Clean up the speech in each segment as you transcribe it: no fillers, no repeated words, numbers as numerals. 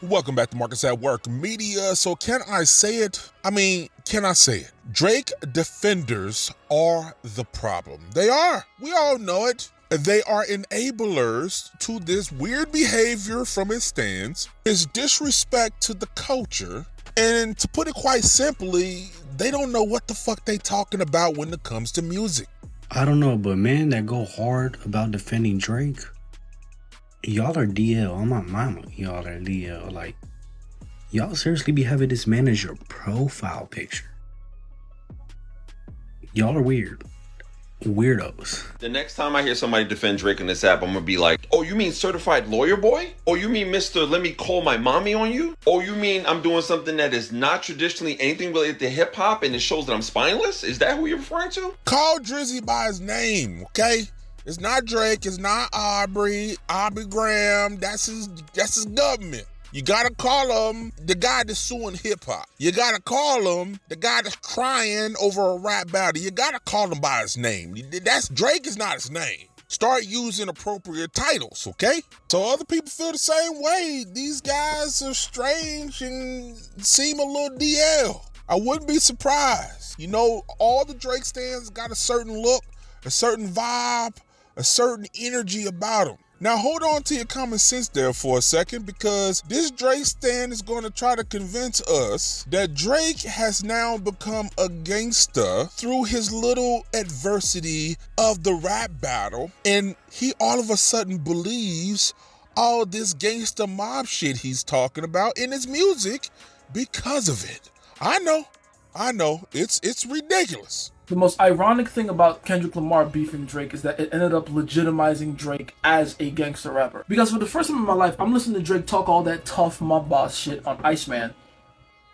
Welcome back to Marcus at Work Media. So can I say it? Can I say it? Drake defenders are the problem. They are. We all know it. They are enablers to this weird behavior from his stance, his disrespect to the culture, and to put it quite simply, they don't know what the fuck they talking about when it comes to music. I don't know, but man, that go hard about defending Drake. Y'all are DL. On my mama, y'all are DL. Like, y'all seriously be having this man as your profile picture. Y'all are weird. Weirdos. The next time I hear somebody defend Drake on this app, I'm gonna be like, oh, you mean certified lawyer boy? Oh, you mean Mr. Let me call my mommy on you? Oh, you mean I'm doing something that is not traditionally anything related to hip hop and it shows that I'm spineless? Is that who you're referring to? Call Drizzy by his name, okay? It's not Drake, it's not Aubrey Graham, that's his government. You gotta call him the guy that's suing hip-hop. You gotta call him the guy that's crying over a rap battle. You gotta call him by his name. Drake is not his name. Start using appropriate titles, okay? So other people feel the same way. These guys are strange and seem a little DL. I wouldn't be surprised. You know, all the Drake stands got a certain look, a certain vibe, a certain energy about them. Now hold on to your common sense there for a second, because this Drake stand is going to try to convince us that Drake has now become a gangster through his little adversity of the rap battle, and he all of a sudden believes all this gangster mob shit he's talking about in his music because of it. I know, it's ridiculous. The most ironic thing about Kendrick Lamar beefing Drake is that it ended up legitimizing Drake as a gangster rapper. Because for the first time in my life, I'm listening to Drake talk all that tough mob boss shit on Iceman,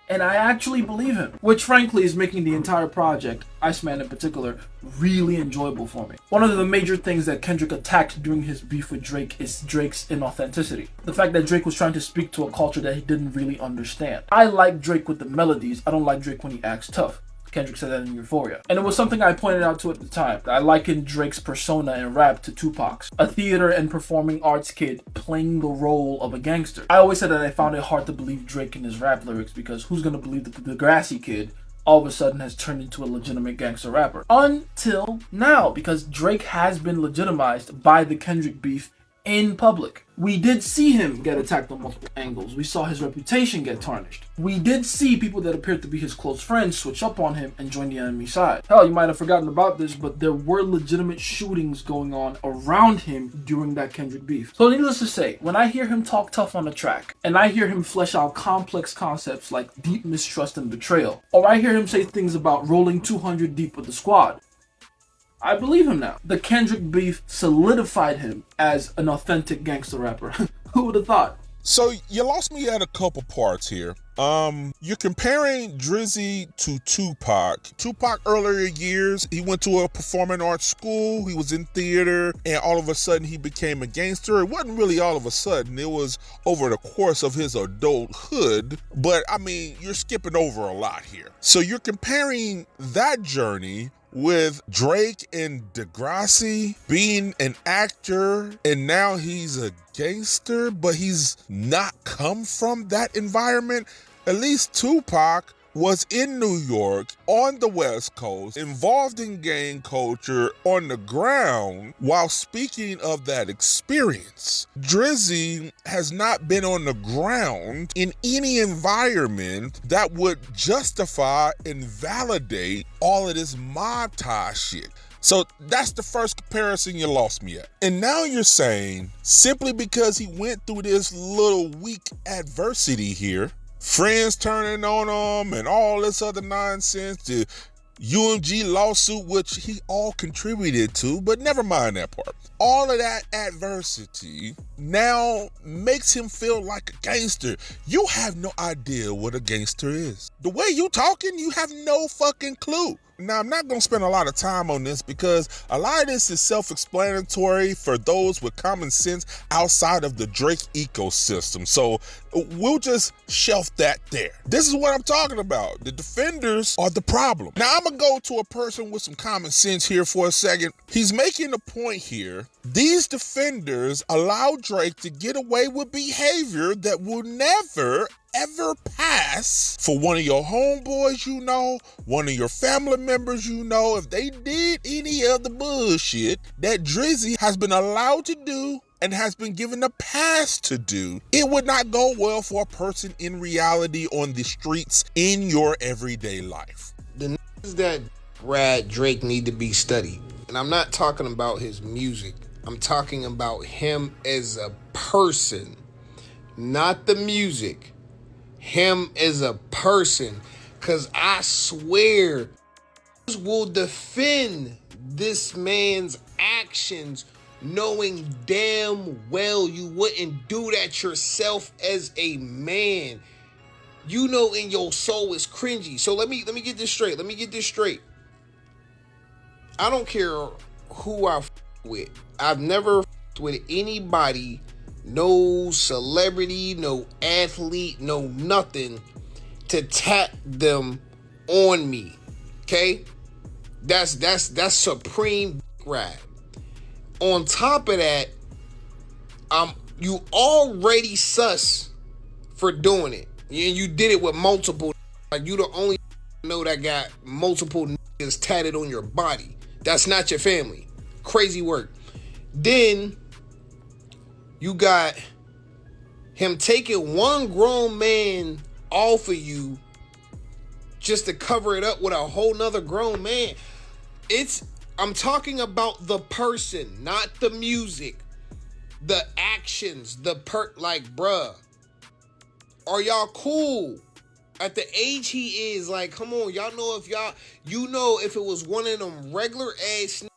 and I actually believe him. Which frankly is making the entire project, Iceman in particular, really enjoyable for me. One of the major things that Kendrick attacked during his beef with Drake is Drake's inauthenticity. The fact that Drake was trying to speak to a culture that he didn't really understand. I like Drake with the melodies, I don't like Drake when he acts tough. Kendrick said that in Euphoria. And it was something I pointed out to at the time. I likened Drake's persona in rap to Tupac's, a theater and performing arts kid playing the role of a gangster. I always said that I found it hard to believe Drake in his rap lyrics, because who's gonna believe that the grassy kid all of a sudden has turned into a legitimate gangster rapper? Until now, because Drake has been legitimized by the Kendrick beef in public. We did see him get attacked on multiple angles. We saw his reputation get tarnished. We did see people that appeared to be his close friends switch up on him and join the enemy side. Hell, you might have forgotten about this, but there were legitimate shootings going on around him during that Kendrick beef. So needless to say, when I hear him talk tough on the track, and I hear him flesh out complex concepts like deep mistrust and betrayal, or I hear him say things about rolling 200 deep with the squad, I believe him now. The Kendrick beef solidified him as an authentic gangster rapper. Who would have thought? So you lost me at a couple parts here. You're comparing Drizzy to Tupac. Tupac earlier years, he went to a performing arts school, he was in theater, and all of a sudden he became a gangster. It wasn't really all of a sudden, it was over the course of his adulthood, but you're skipping over a lot here. So you're comparing that journey with Drake and Degrassi being an actor, and now he's a gangster, but he's not come from that environment. At least Tupac was in New York, on the West Coast, involved in gang culture on the ground while speaking of that experience. Drizzy has not been on the ground in any environment that would justify and validate all of this mob tie shit. So that's the first comparison you lost me at. And now you're saying, simply because he went through this little weak adversity here, friends turning on him and all this other nonsense, the UMG lawsuit, which he all contributed to, but never mind that part. All of that adversity now makes him feel like a gangster. You have no idea what a gangster is. The way you talking, you have no fucking clue. Now, I'm not going to spend a lot of time on this because a lot of this is self-explanatory for those with common sense outside of the Drake ecosystem. So we'll just shelf that there. This is what I'm talking about. The defenders are the problem. Now, I'm going to go to a person with some common sense here for a second. He's making a point here. These defenders allow Drake to get away with behavior that will never ever pass for one of your homeboys, you know, one of your family members, you know, if they did any of the bullshit that Drizzy has been allowed to do and has been given a pass to do, it would not go well for a person in reality on the streets in your everyday life. The niggas that Brad Drake need to be studied. And I'm not talking about his music. I'm talking about him as a person, not the music. Him as a person, because I swear will defend this man's actions knowing damn well you wouldn't do that yourself as a man. You know in your soul is cringy. So let me get this straight. I don't care who I with. I've never with anybody, no celebrity, no athlete, no nothing to tap them on me. Okay? That's supreme rap. On top of that, you already sus for doing it. And you did it with multiple. Like, you the only know that got multiple niggas tatted on your body. That's not your family. Crazy work. Then you got him taking one grown man off of you just to cover it up with a whole nother grown man. I'm talking about the person, not the music. The actions, like, bruh. Are y'all cool? At the age he is, like, come on, y'all know if it was one of them regular ass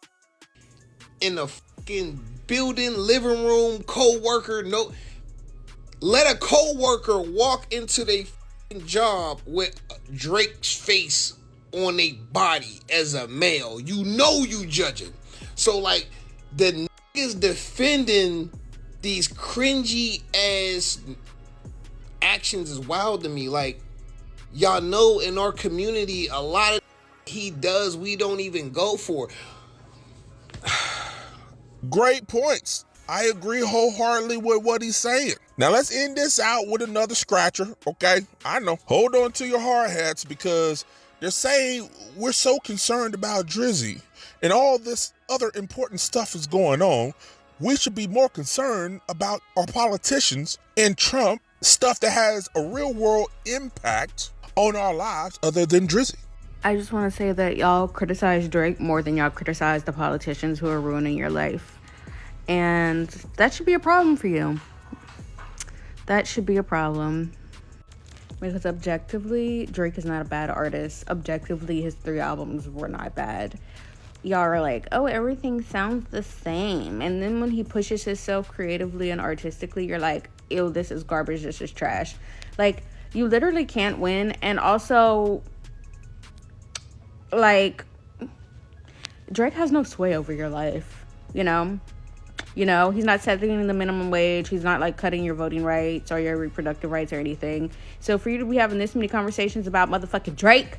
in the fucking building, living room, co-worker, no, let a co-worker walk into their fucking job with Drake's face on their body as a male. You know you judging. So, like, the niggas defending these cringy ass actions is wild to me. Like, y'all know in our community, a lot of he does, we don't even go for. Great points. I agree wholeheartedly with what he's saying. Now let's end this out with another scratcher, okay? I know. Hold on to your hard hats because they're saying we're so concerned about Drizzy and all this other important stuff is going on. We should be more concerned about our politicians and Trump, stuff that has a real world impact on our lives other than Drizzy. I just want to say that y'all criticize Drake more than y'all criticize the politicians who are ruining your life. And that should be a problem for you. That should be a problem. Because objectively, Drake is not a bad artist. Objectively, his 3 albums were not bad. Y'all are like, oh, everything sounds the same. And then when he pushes himself creatively and artistically, you're like, ew, this is garbage, this is trash. Like, you literally can't win. And also, like, Drake has no sway over your life, you know? You know, he's not setting the minimum wage. He's not, like, cutting your voting rights or your reproductive rights or anything. So for you to be having this many conversations about motherfucking Drake,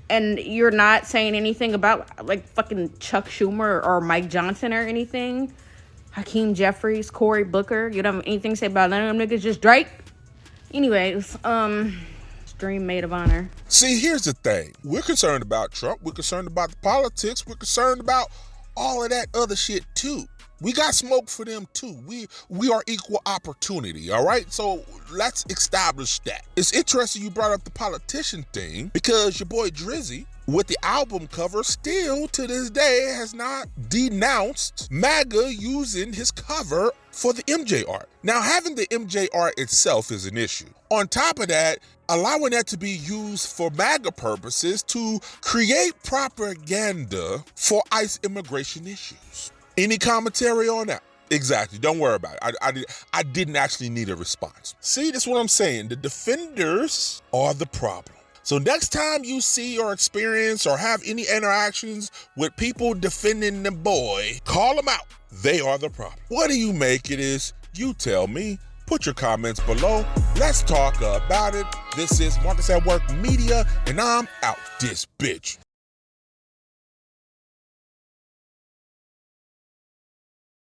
and you're not saying anything about, like, fucking Chuck Schumer or Mike Johnson or anything, Hakeem Jeffries, Cory Booker, you don't have anything to say about none of them niggas, just Drake? Anyways, Dream Maid of Honor. See, here's the thing. We're concerned about Trump. We're concerned about the politics. We're concerned about all of that other shit too. We got smoke for them too. We are equal opportunity, all right? So let's establish that. It's interesting you brought up the politician thing because your boy Drizzy, with the album cover, still to this day has not denounced MAGA using his cover for the MJ art. Now, having the MJ art itself is an issue. On top of that, allowing that to be used for MAGA purposes to create propaganda for ICE immigration issues. Any commentary on that? Exactly. Don't worry about it. I didn't actually need a response. See, that's what I'm saying. The defenders are the problem. So next time you see or experience or have any interactions with people defending the boy, call them out. They are the problem. What do you make it is? You tell me. Put your comments below. Let's talk about it. This is Marcus at Work Media, and I'm out this bitch.